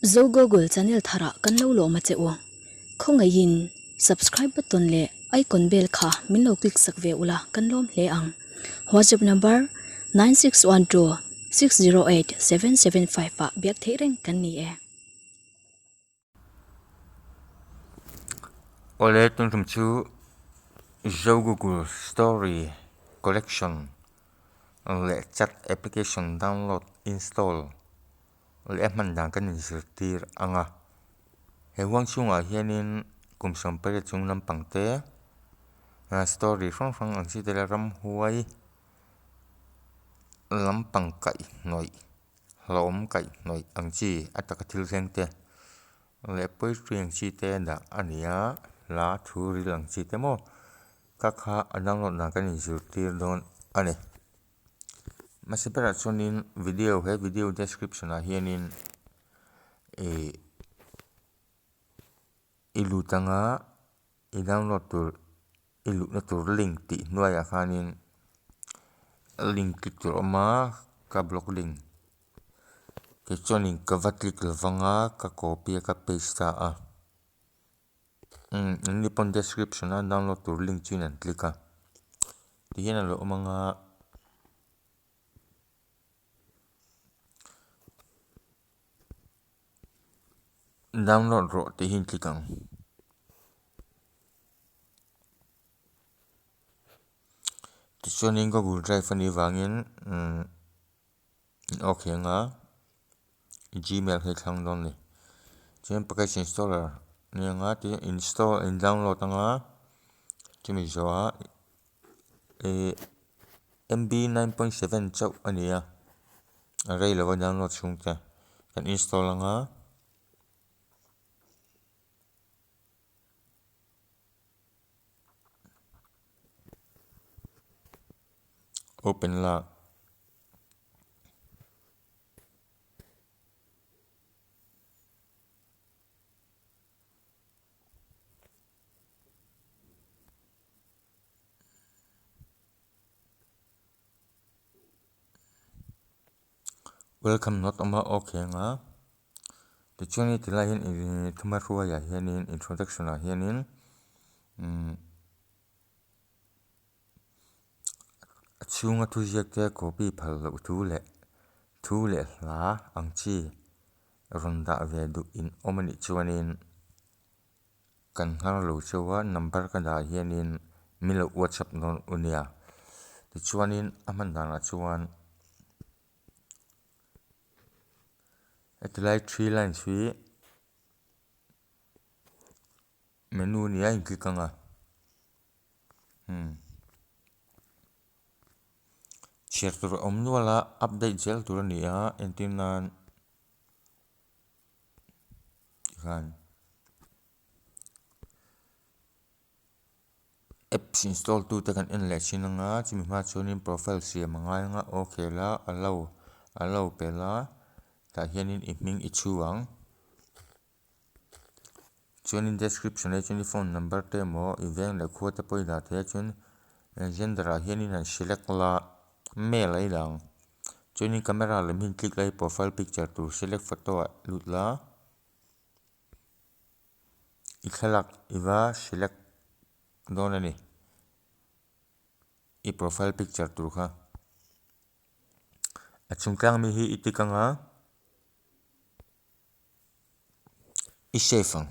zo Google channel thara kan lo lo ma che o khongai in subscribe button le icon bell kha min lo click sak ve ula kan lom hle ang WhatsApp number 9612 608 775 pa biak thereng kan ni e Ole tung tum chu zo Google Story Collection le chat application download install le man dang kan zirtir anga he wang chunga hianin kumsom pare chung lampang te story phong ang chi tela ram huai lampang kai noi hlom kai noi ang chi ataka thil reng te le poetry ang chi te da ania la thuri lang chi te mo kakha download na kan zirtir don ane masipera chunin video description a hianin ilutanga I download tur ilu na tur link ti nuaya khanin link click tur oma ka block link ke chunin ka va click lawanga ka copy ka paste a ni pon description a download tur link chin an click a ti hian lo omanga download ro ti hin click ang ti chuanin Google Drive ani wangin okay nga Gmail he thlang don ni chen package installer ni nga ti install and download anga chimi zoa MB 9.7 chau ania array lo download chung te kan install anga open la welcome not oma okay nga ti chuani ti lai hin thuma ruwa ya hianin introduction a hianin chunga tu jek te copy phal lo thu le hla ang chi ronda ve du in omani chuanin kan har lo chewa number ka da hianin milo WhatsApp non unia ti chuanin aman dana chuan atlai 3 lines fi menu ni ai click anga share tur omnuala update gel tur nia entinan kan apps install tu te kan en le chinanga chimi ma chuanin profile siam anga nga okay la allow pela ta hianin iming ichuang chuanin description e chuanin phone number te mo iveng le khuate poida the chun gender a hianin an select la male ai lang chuanin camera le min click lai profile picture tu select photo lut la ikhalak iwa select don ani I profile picture tur kha achungtlang mi hi itikanga I save ang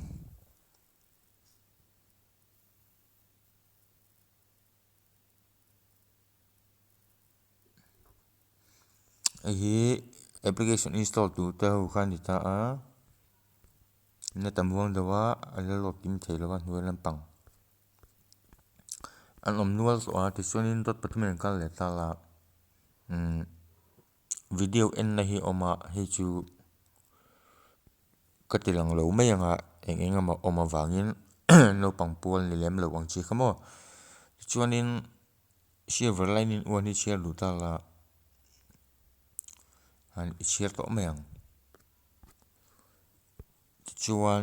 hi application install tu te hu khan ni ta a na tamuang dawa ala login theilawa hnuai lampang an omnual so a ti chuanin dot pathumen kal le ta la video en na hi oma hi chu katilang lo mai anga eng ama oma wangin no pangpol ni lem lo wang chi khamo chuanin silver line in one hi share lu ta la han share to mayang chuan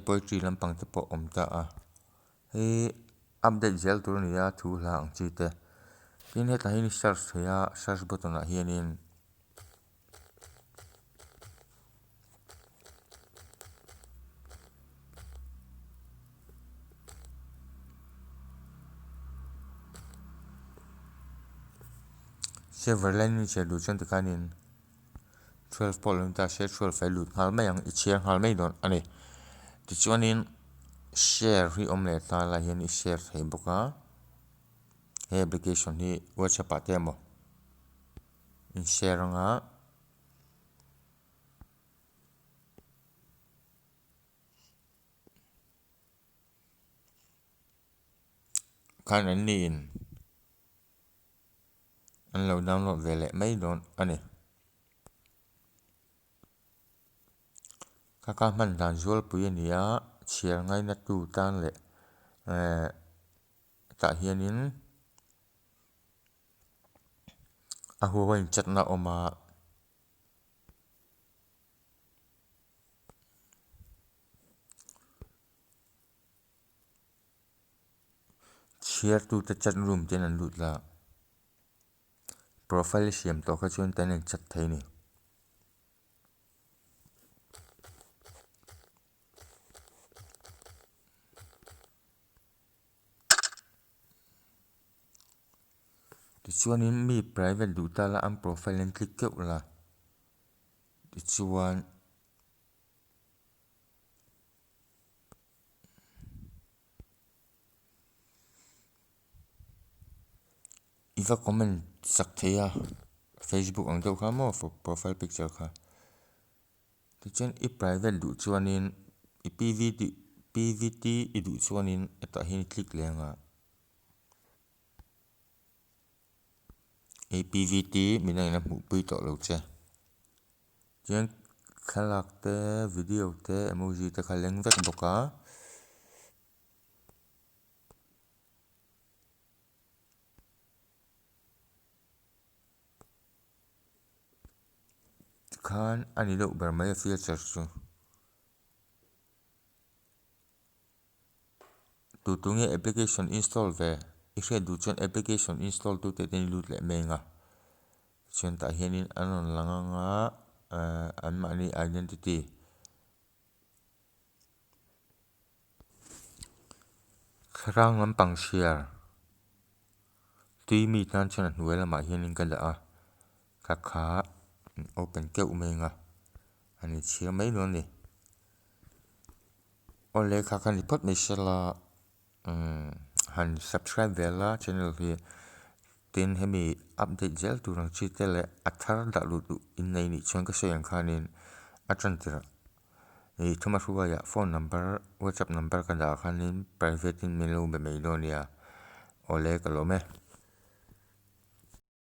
poetry lampang te po om ta a he update gel tur nia thu hla ang chi te tin he ta hi search button a hianin Silverline ni che du chen te kanin 12 polum ta share 12 fai lut ngal mai ang I share ngal mai don ani ti chuanin share hi om le ta la hian I share thei boka he application hi WhatsApp ate mo in share nga kan an ni in an lo download ve le mai don ani ka man dan zual pui ania share ngai na tu tan le ta hianin a huwain chatna oma share tu ta chat room ten an lut la profile siam to kha chuan ten an chat thei ni ti chuanin mi private du ta la an profile an click keuh la ti chuan iwa comment sak theia Facebook ang deuh kha mo for profile picture kha ti chuan I private du chuanin I PVT I du chuanin eta hin click lenga I PVT mina ina hmu pui to lo che chuan khalak te video te emoji te kha leng vek boka khan ani lo ber mai feature chu tu tunge application install ve I hre du chuan application install tu te ten lut le menga chuan ta hianin anon langanga an mani identity khrang lampang share tui mi tan chuan a hnuai lamah hianin ka da a ka kha open keuh menga ani chia mai lo ni ole kha kan report mai sela han subscribe vela channel hi tin hemi update zel turang chi tele athar da lu in nei ni chuan ka soyang khanin atran tira ei thuma ruwa ya phone number WhatsApp number ka da khanin private in melo be mai lo nia ole ka lo me